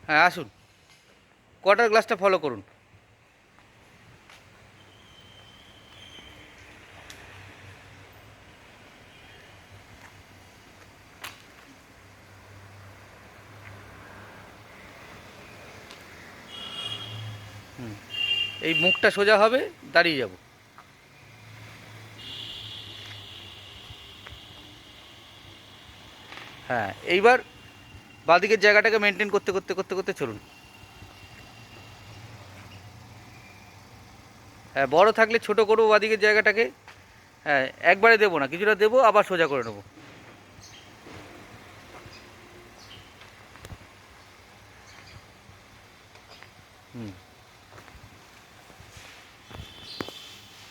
হ্যাঁ আসুন, কোয়ার্টার গ্লাসটা ফলো করুন। এই মুখটা সোজা হবে, দাঁড়িয়ে যাব। হ্যাঁ, এইবার বাঁদিকের জায়গাটাকে মেনটেন করতে করতে করতে করতে চলুন। হ্যাঁ, বড় থাকলে ছোট করবো বাঁদিকের জায়গাটাকে। হ্যাঁ, একবারে দেবো না, কিছুটা দেবো আবার সোজা করে নেবো। হুম।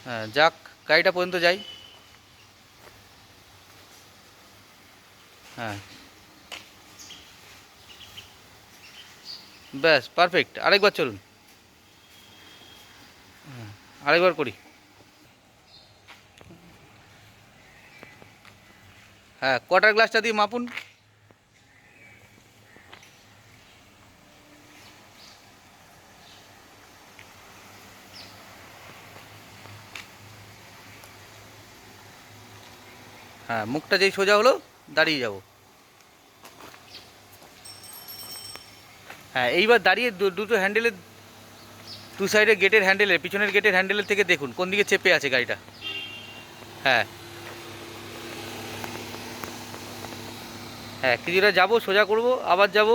হ্যাঁ যাক, গাড়িটা পর্যন্ত যাই। হ্যাঁ ব্যাস পারফেক্ট, আরেকবার চলুন। আরেকবার করি। হ্যাঁ, কোয়ার্টার গ্লাসটা দিয়ে মাপুন। হ্যাঁ, মুখটা যেই সোজা হলো দাঁড়িয়ে যাব। হ্যাঁ, এইবার দাঁড়িয়ে দুটো হ্যান্ডেলের দু সাইডে গেটের হ্যান্ডেলের, পিছনের গেটের হ্যান্ডেলের থেকে দেখুন কোন দিকে চেপে আছে গাড়িটা। হ্যাঁ হ্যাঁ, কিছুটা যাবো, সোজা করব, আবার যাব।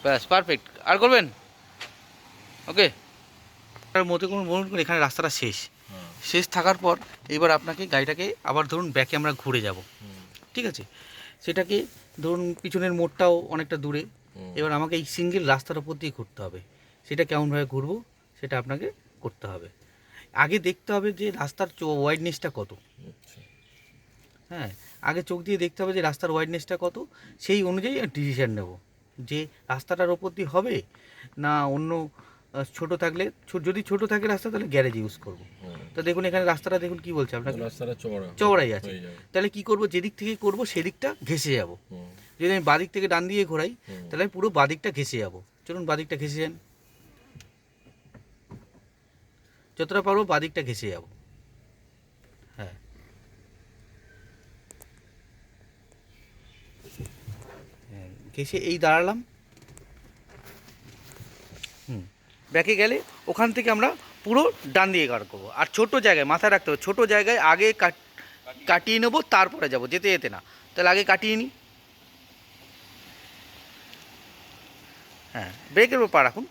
ব্যাস পারফেক্ট, আর করবেন? ওকে। আপনার মতো কোনো মনে করুন এখানে রাস্তাটা শেষ। শেষ থাকার পর এবার আপনাকে গাড়িটাকে আবার ধরুন ব্যাকে আমরা ঘুরে যাব। ঠিক আছে, সেটাকে ধরুন পিছনের মোড়টাও অনেকটা দূরে। এবার আমাকে এই সিঙ্গেল রাস্তার উপর দিয়ে ঘুরতে হবে। সেটা কেমনভাবে ঘুরবো সেটা আপনাকে করতে হবে। আগে দেখতে হবে যে রাস্তার ওয়াইডনেসটা কত। হ্যাঁ, আগে চোখ দিয়ে দেখতে হবে যে রাস্তার ওয়াইডনেসটা কত। সেই অনুযায়ী ডিসিশান নেব যে রাস্তাটার ওপর দিয়ে হবে না অন্য ছোটো থাকলে, যদি ছোটো থাকে রাস্তা তাহলে গ্যারেজ ইউজ করব। তো দেখুন এখানে রাস্তাটা দেখুন কি বলছে আপনাকে, রাস্তাটা চওড়াই আছে। তাহলে কি করব, যেদিক থেকে করব সেদিকটা ঘেঁষে যাব। যদি আমি বাদিক থেকে ডান দিয়ে ঘোরাই তাহলে আমি পুরো বাদিকটা ঘেঁষে যাব। চলুন বাদিকটা ঘেঁষে যান, যতটা পারবো বাদিকটা ঘেঁষে যাব। হ্যাঁ ঘেঁষে এই দাঁড়ালাম। ব্যাকে গেলে ওখান থেকে আমরা পুরো ডান দিয়ে গাড় করবো। আর ছোটো জায়গায় মাথায় রাখতে হবে, ছোটো জায়গায় আগে কাটিয়ে নেবো, তারপরে যাব, যেতে যেতে না। তাহলে আগে কাটিয়ে নিই। হ্যাঁ, ব্রেকের উপর পা রাখুন,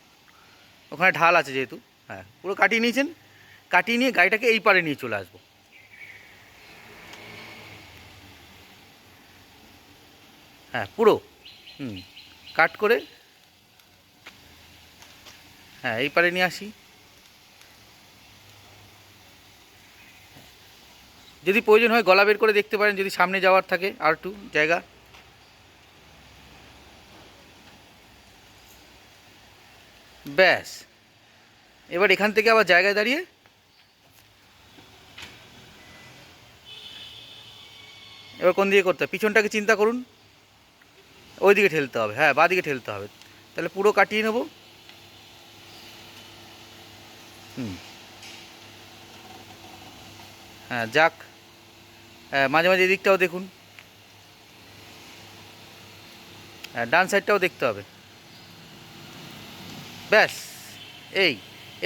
ওখানে ঢাল আছে যেহেতু। হ্যাঁ, পুরো কাটিয়ে নিয়েছেন। কাটিয়ে নিয়ে গাড়িটাকে এই পারে নিয়ে চলে আসবো। হ্যাঁ পুরো, কাট করে হ্যাঁ এই পারে নিয়ে আসি। যদি প্রয়োজন হয় গলা বের করে দেখতে পারেন, যদি সামনে যাওয়ার থাকে আর একটু জায়গা। ব্যাস, এবার এখান থেকে আবার জায়গায় দাঁড়িয়ে এবার কোন দিকে করতে হবে পিছনটাকে চিন্তা করুন। ওই দিকে ঠেলতে হবে, হ্যাঁ বাঁ দিকে ঠেলতে হবে। তাহলে পুরো কাটিয়ে নেব। হ্যাঁ যাক, হ্যাঁ মাঝে মাঝে এদিকটাও দেখুন। হ্যাঁ ডান সাইডটাও দেখতে হবে। ব্যাস এই,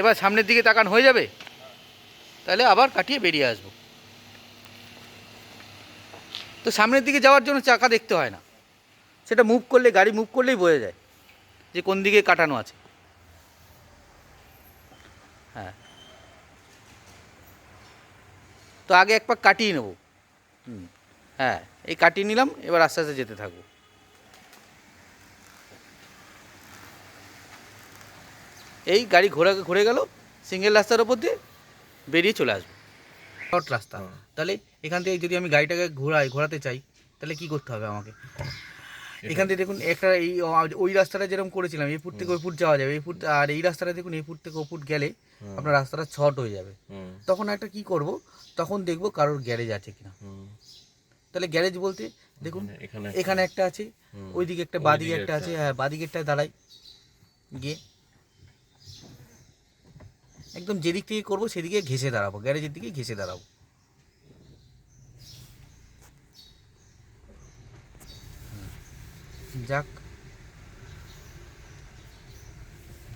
এবার সামনের দিকে তাকান, হয়ে যাবে। তাহলে আবার কাটিয়ে বেরিয়ে আসবো। তো সামনের দিকে যাওয়ার জন্য চাকা দেখতে হয় না, সেটা মুভ করলে, গাড়ি মুভ করলেই বোঝা যায় যে কোন দিকে কাটানো আছে। হ্যাঁ, তো আগে এক পাক কাটিয়ে নেব। হ্যাঁ, এই কাটিয়ে নিলাম, এবার আস্তে আস্তে যেতে থাকবো। এই গাড়ি ঘোরে ঘুরে গেল, সিঙ্গেল রাস্তার ওপর দিয়ে বেরিয়ে চলে আসবো। শর্ট রাস্তা। তাহলে এখান থেকে যদি আমি গাড়িটাকে ঘোরাতে চাই তাহলে কি করতে হবে আমাকে? এখান থেকে দেখুন একটা এই ওই রাস্তাটা যেরকম করেছিলাম, এই ফুট থেকে ওই ফুট যাওয়া যাবে, এই ফুট, আর এই রাস্তাটা দেখুন এই ফুট থেকে ও ফুট গেলে আপনার রাস্তাটা শর্ট হয়ে যাবে। তখন একটা কি করব, তখন দেখব কারোর গ্যারেজ আছে কিনা। তাহলে গ্যারেজ বলতে দেখুন এখানে একটা আছে, ওইদিকে একটা, বাদিকে একটা আছে। হ্যাঁ, বাদিকেরটায় দাঁড়াই, গিয়ে একদম যেদিক থেকে করবো সেদিকে ঘেঁষে দাঁড়াবো, গ্যারেজের দিকে ঘেঁষে দাঁড়াবো। যাক,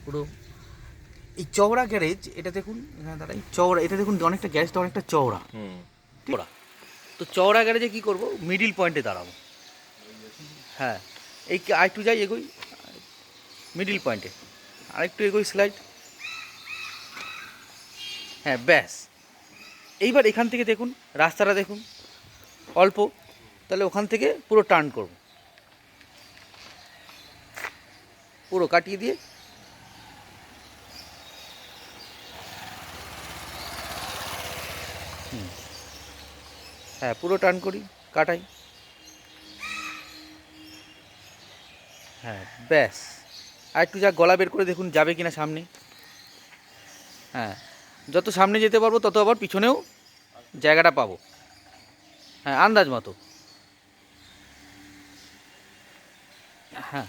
পুরো এই চওড়া গ্যারেজ, এটা দেখুন এখানে দাঁড়াই, চওড়া, এটা দেখুন অনেকটা, গ্যারেজটা অনেকটা চওড়া। চওড়া, তো চওড়া গ্যারেজে কী করবো, মিডিল পয়েন্টে দাঁড়াবো। হ্যাঁ, এই আরেকটু যাই, এগোই মিডিল পয়েন্টে, আরেকটু এগোই স্লাইড। হ্যাঁ, ব্যাস। এইবার এখান থেকে দেখুন রাস্তাটা দেখুন অল্প, তাহলে ওখান থেকে পুরো টার্ন করব, পুরো কাটিয়ে দিয়ে হ্যাঁ পুরো টার্ন করি, কাটাই। হ্যাঁ, ব্যাস। আর একটু যা গলা বের করে দেখুন যাবে কিনা সামনে। হ্যাঁ, যত সামনে যেতে পারবো তত আবার পিছনেও জায়গাটা পাবো। হ্যাঁ, আন্দাজ মতো। হ্যাঁ,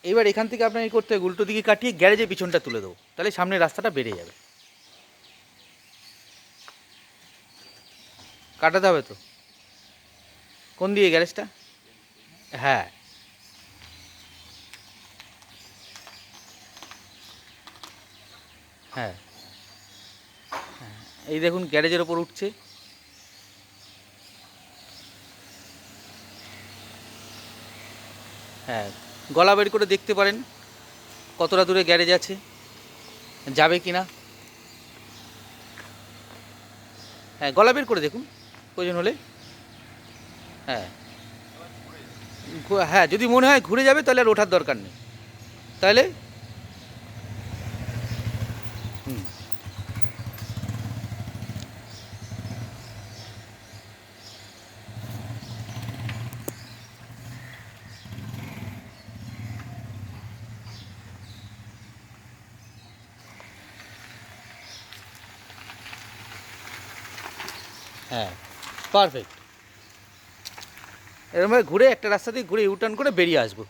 এবার এখান থেকে আপনাকে করতে হবে উল্টো দিকে কাটিয়ে গ্যারেজের পিছনটা তুলে দেবো, তাহলে সামনে রাস্তাটা বেড়ে যাবে। কাটাতে হবে তো, কোন দিকে গ্যারেজটা? হ্যাঁ, হ্যাঁ, এই দেখুন গ্যারেজের ওপর উঠছে। হ্যাঁ, গলা বের করে দেখতে পারেন কতটা দূরে গ্যারেজ আছে, যাবে কি না। হ্যাঁ, গলা বের করে দেখুন প্রয়োজন হলে। হ্যাঁ, হ্যাঁ, যদি মনে হয় ঘুরে যাবে তাহলে আর ওঠার দরকার নেই, তাহলে হুম, হ্যাঁ, পারফেক্ট। এরকমভাবে ঘুরে একটা রাস্তা দিয়ে ঘুরে ইউটার্ন করে বেরিয়ে আসবো।